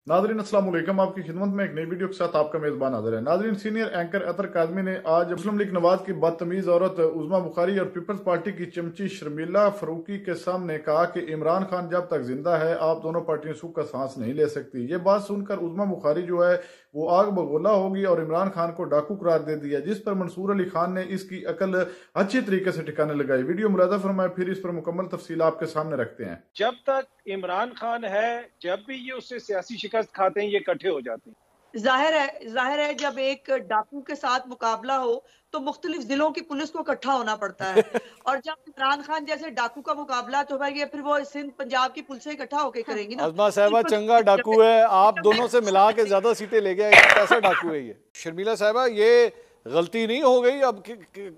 नाजरीन अस्सलाम वालेकुम। आपकी खिदमत में एक नई वीडियो के साथ आपका मेजबान हाजिर है। नाजरीन, सीनियर एंकर अतर काज़मी ने आज मुस्लिम लीग नवाज की बदतमीज औरत उज़मा बुखारी और पीपल्स पार्टी की चमची शर्मिला फरूकी के सामने कहा कि इमरान खान जब तक जिंदा है आप दोनों पार्टियां सुख का सांस नहीं ले सकती। ये बात सुनकर उज़मा बुखारी जो है वो आग बगोला होगी और इमरान खान को डाकू करार दे दिया, जिस पर मंसूर अली खान ने इसकी अकल अच्छी तरीके से ठिकाने लगाई। वीडियो मुलाजा फरमाए, फिर इस पर मुकम्मल तफसील आपके सामने रखते हैं। जब तक इमरान खान है, जब भी ये उससे सियासी शिकस्त खाते हैं, ये इकट्ठे हो जाते हैं। जाहिर है जब एक डाकू के साथ मुकाबला हो तो मुख्तलिफ जिलों की पुलिस को इकट्ठा होना पड़ता है और जब इमरान खान जैसे डाकू का मुकाबला तो भाई ये फिर वो सिंध पंजाब की पुलिस इकट्ठा होकर करेंगी ना। अज़मा साहिबा चंगा डाकू है, आप दोनों से मिला के ज्यादा सीटें ले गया, कैसा डाकू है ये? शर्मिला साहिबा, ये गलती नहीं हो गई अब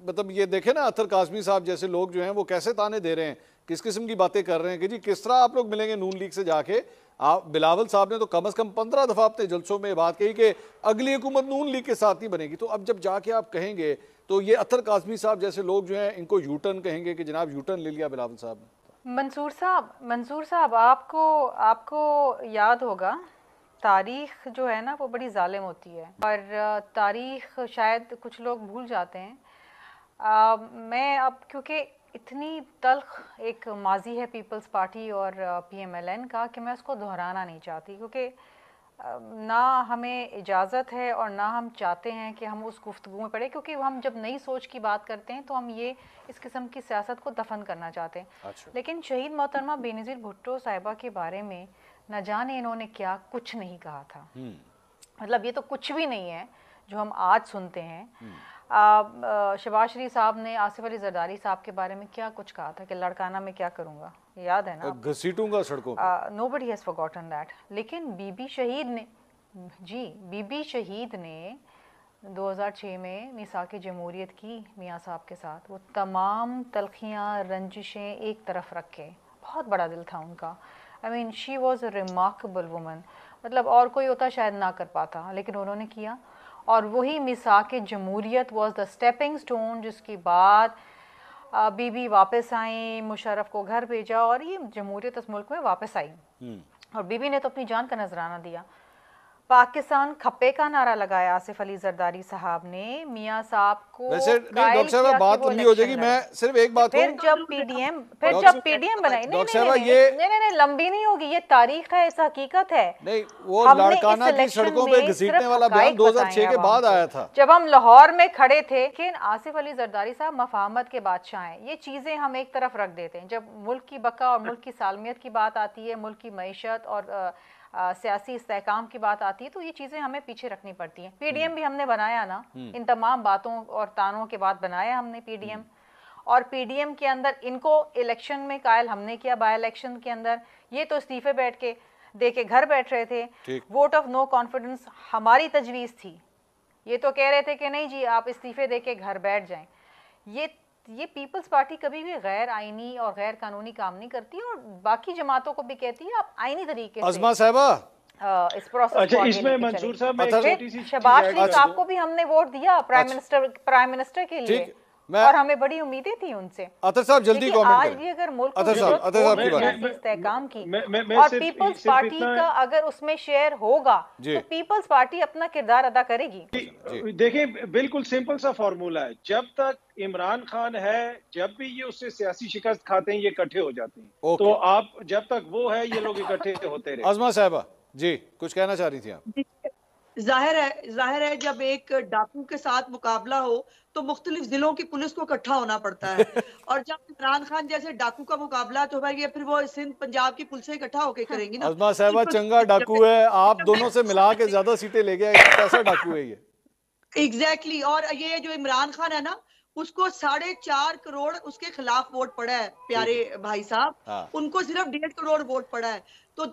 मतलब ये देखे ना, अतर काज़मी साहब जैसे लोग जो हैं वो कैसे ताने दे रहे हैं, किस किस्म की बातें कर रहे हैं कि जी किस तरह आप लोग मिलेंगे नून लीग से जाके। आप बिलावल साहब ने तो कम से कम 15 दफा अपने जलसों में बात कही कि अगली हुकूमत नून लीग के साथ नहीं बनेगी। तो अब जब जाके आप कहेंगे तो ये अतर काज़मी साहब जैसे लोग जो हैं इनको यूटर्न कहेंगे कि जनाब यूटर्न ले लिया बिलावल साहब ने। मंसूर साहब आपको याद होगा, तारीख जो है ना वो बड़ी जालिम होती है और तारीख शायद कुछ लोग भूल जाते हैं। मैं अब क्योंकि इतनी तल्ख एक माजी है पीपल्स पार्टी और पीएमएलएन का कि मैं उसको दोहराना नहीं चाहती, क्योंकि ना हमें इजाज़त है और ना हम चाहते हैं कि हम उस गुफ्तगू में पड़े, क्योंकि हम जब नई सोच की बात करते हैं तो हम ये इस किस्म की सियासत को दफन करना चाहते हैं। अच्छा। लेकिन शहीद मोहतरमा बेनज़ीर भुट्टो साहिबा के बारे में न जाने इन्होंने क्या कुछ नहीं कहा था। मतलब ये तो कुछ भी नहीं है जो हम आज सुनते हैं। शहबाज शरीफ साहब ने आसिफ अली जरदारी साहब के बारे में क्या कुछ कहा था कि लड़काना में क्या करूंगा, याद है ना? घसीटूंगा सड़कों पे। Nobody has forgotten that. लेकिन बीबी शहीद ने 2006 में मिसाक जमहूरियत की मियाँ साहब के साथ, वो तमाम तलखियाँ रंजिशें एक तरफ रख के, बहुत बड़ा दिल था उनका। I mean she was a remarkable woman. मतलब और कोई होता शायद ना कर पाता, लेकिन उन्होंने किया। और वही मिसाक जमहूरियत वॉज द स्टेपिंग स्टोन, जिसकी बाद बीबी वापस आई, मुशर्रफ को घर भेजा और ये जमहूरियत इस मुल्क में वापस आई। और बीबी ने तो अपनी जान का नजराना दिया। पाकिस्तान खप्पे का नारा लगाया आसिफ अली जरदारी साहब ने मियाँ साहब को। वैसे डॉक्टर साहब बात लंबी हो जाएगी, मैं सिर्फ एक बात फिर जब पीडीएम बनाई, नहीं लंबी नहीं होगी, ये तारीख है, इस हकीकत है। नहीं, वो लड़काना की सड़कों पे घसीटने वाला बयान 2006 के बाद आया था, जब हम लाहौर में खड़े थे। लेकिन आसिफ अली जरदारी साहब मफाहमत के बादशाह हैं। ये चीजें हम एक तरफ रख देते हैं। जब मुल्क की बका और मुल्क की सालमियत की बात आती है, मुल्क की मईशत और सियासी इस्तेहकाम की बात आती है, तो ये चीज़ें हमें पीछे रखनी पड़ती हैं। पीडीएम भी हमने बनाया ना, इन तमाम बातों और तानों के बाद बनाया हमने पीडीएम। और पीडीएम के अंदर इनको इलेक्शन में कायल हमने किया, बाय इलेक्शन के अंदर। ये तो इस्तीफे बैठ के दे के घर बैठ रहे थे। वोट ऑफ नो कॉन्फिडेंस हमारी तजवीज़ थी। ये तो कह रहे थे कि नहीं जी आप इस्तीफे दे के घर बैठ जाएं। ये पीपल्स पार्टी कभी भी गैर आईनी और गैर कानूनी काम नहीं करती और बाकी जमातों को भी कहती है आप आईनी तरीके से अज़मा साहिबा इस प्रोसेस को इसमें मंसूर साहब में एक छोटी सी शहबाज शरीफ साहब को भी हमने वोट दिया प्राइम मिनिस्टर के लिए, और हमें बड़ी उम्मीदें थी उनसे। अतर साहब जल्दी कमेंट करें। आज भी अगर मुल्क इस्तेहकाम की और पीपल्स पार्टी का अगर उसमें शेयर होगा तो पीपल्स पार्टी अपना किरदार अदा करेगी। देखिए, बिल्कुल सिंपल सा फॉर्मूला है। जब तक इमरान खान है, जब भी ये उससे सियासी शिकस्त खाते हैं, ये इकट्ठे हो जाते हैं। तो आप जब तक वो है, ये लोग इकट्ठे होते रहे। अज़मा साहिबा जी कुछ कहना चाह रही थी आप? जाहिर है जब एक डाकू के साथ मुकाबला हो तो मुख्तलिफ जिलों की पुलिस को इकट्ठा होना पड़ता है और जब इमरान खान जैसे डाकू का मुकाबला तो भाई ये फिर वो सिंध पंजाब की पुलिस इकट्ठा होकर करेंगी ना। अज़मा साहिबा चंगा डाकू है, आप दोनों से मिला के ज्यादा सीटें ले गया, कैसा डाकू है ये? एग्जैक्टली। और ये जो इमरान खान है ना, उसको 4.5 करोड़ उसके खिलाफ वोट पड़ा है प्यारे भाई साहब। उनको सिर्फ 1.5 करोड़ वोट पड़ा है, तो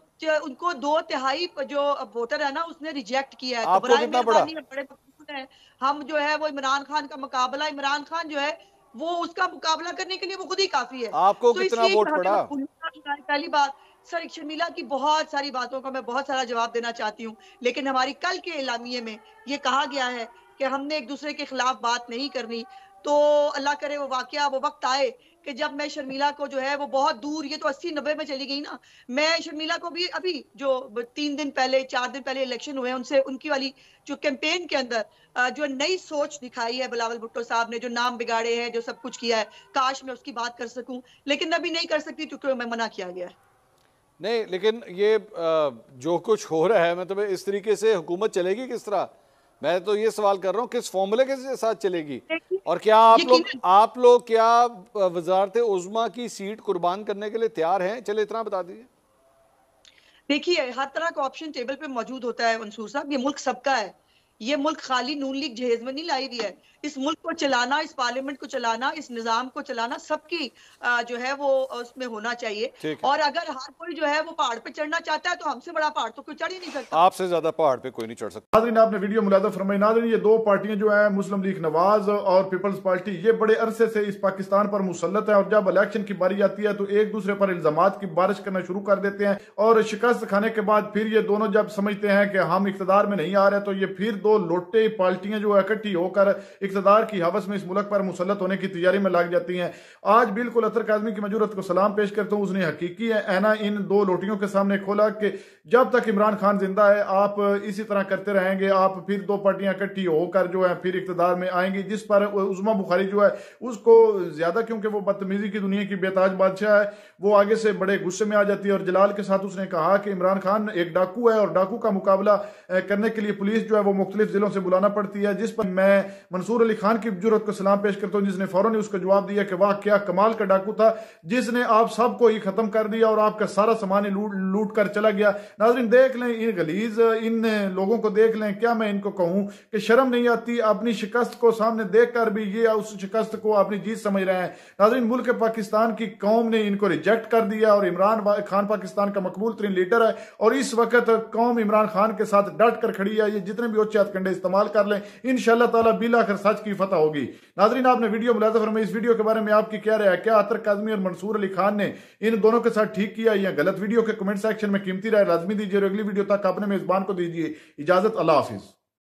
उनको 2/3 जो वोटर है ना उसने रिजेक्ट किया है। आपको कितना पड़ा? बड़े हम जो है वो इमरान खान का मुकाबला, इमरान खान जो है वो उसका मुकाबला करने के लिए वो खुद ही काफी है। आपको कितना वोट पड़ा? पहली बात सर, शर्मिला की बहुत सारी बातों का मैं बहुत सारा जवाब देना चाहती हूँ, लेकिन हमारी कल के एलामिये में ये कहा गया है कि हमने एक दूसरे के खिलाफ बात नहीं करनी। तो अल्लाह करे वो वाकया वो वक्त आए कि जब मैं शर्मिला को जो है वो बहुत दूर, ये तो 80-90 में चली गई ना, मैं शर्मिला को भी अभी जो 3 दिन पहले 4 दिन पहले इलेक्शन हुए उनसे उनकी वाली जो कैंपेन के अंदर जो नई सोच दिखाई है बिलावल भुट्टो साहब ने, जो नाम बिगाड़े हैं, जो सब कुछ किया है, काश मैं उसकी बात कर सकूं, लेकिन अभी नहीं कर सकती क्योंकि मैं मना किया गया है। नहीं, लेकिन ये जो कुछ हो रहा है, मतलब इस तरीके से हुकूमत चलेगी किस तरह? मैं तो ये सवाल कर रहा हूँ किस फॉर्मूले के साथ चलेगी, और क्या आप लोग क्या वजारत उज़्मा की सीट कुर्बान करने के लिए तैयार हैं? चले इतना बता दीजिए। देखिए, हर तरह का ऑप्शन टेबल पे मौजूद होता है मंसूर साहब, ये मुल्क सबका है, ये मुल्क खाली नून लीग जहेज में नहीं लाई हुई है। इस मुल्क को चलाना, इस पार्लियामेंट को चलाना, इस निजाम को चलाना सबकी जो है वो उसमें होना चाहिए। और अगर हर कोई जो है वो पहाड़ पे चढ़ना चाहता है तो हमसे बड़ा पहाड़ तो कोई चढ़ ही नहीं सकता। आपसे ज्यादा पहाड़ पे कोई नहीं चढ़ सकता। नाज़रीन, आपने वीडियो मुलाज़ा फरमाई। नाज़रीन, ये दो पार्टियां जो है मुस्लिम लीग नवाज और पीपल्स पार्टी, ये बड़े अरसे से इस पाकिस्तान पर मुसल्लत है, और जब इलेक्शन की बारी आती है तो एक दूसरे पर इल्जामात की बारिश करना शुरू कर देते हैं, और शिकस्त खाने के बाद फिर ये दोनों जब समझते हैं कि हम इख्तिदार में नहीं आ रहे तो ये फिर दो लोटे पार्टियां जो इकट्ठी होकर इख्तिदार की हवस में इस मुल्क पर मुसल्लत होने की तैयारी में लग जाती हैं। आज बिल्कुल अतर काज़मी की मजूरत को सलाम पेश करता हूँ। उसने हकीकी ऐना इन दो लोटियों के सामने खोला कि जब तक इमरान खान जिंदा है आप इसी तरह करते रहेंगे, आप फिर दो पार्टियां इकट्ठी होकर जो है फिर इख्तिदार में आएंगी, जिस पर उज़्मा बुखारी जो है उसको ज्यादा, क्योंकि वो बदतमीजी की दुनिया की बेताज बादशाह है, वो आगे से बड़े गुस्से में आ जाती है और जलाल के साथ उसने कहा कि इमरान खान एक डाकू है और डाकू का मुकाबला करने के लिए पुलिस जो है वो मुख्तलिफ जिलों से बुलाना पड़ती है, जिस पर मैं मंसूर अली खान की जुर्रत को सलाम पेश करता हूँ, जिसने फौरन उसको जवाब दिया कि वाह क्या कमाल का डाकू था, जिसने आप सबको ही खत्म कर दिया और आपका सारा सामान लूट कर चला गया। नाज़रीन, देख लें इन गलीज इन लोगों को, देख लें, क्या मैं इनको कहूं कि शर्म नहीं आती अपनी शिकस्त को सामने देखकर भी ये उस शिकस्त को अपनी जीत समझ रहे हैं। नाज़रीन, मुल्क पाकिस्तान की कौम ने इनको रिजेक्ट कर दिया और इमरान खान पाकिस्तान का मकबूल तरीन लीडर है और इस वक्त कौम इमरान खान के साथ डट कर खड़ी है। ये जितने भी उच्च हथकंडे इस्तेमाल कर लें, इंशाअल्लाह ताला बिल आखिर सच की फतह होगी। नाज़रीन, आपने वीडियो मुलाज़ा फरमाई, इस वीडियो के बारे में आपकी क्या राय है? क्या अतर काज़मी और मंसूर अली खान ने इन दोनों के साथ ठीक किया या गलत? वीडियो के कमेंट सेक्शन में कीमती राय लाजमी दीजिए और अगली वीडियो तक अपने मेजबान को दीजिए इजाजत। अल्लाह हाफिज।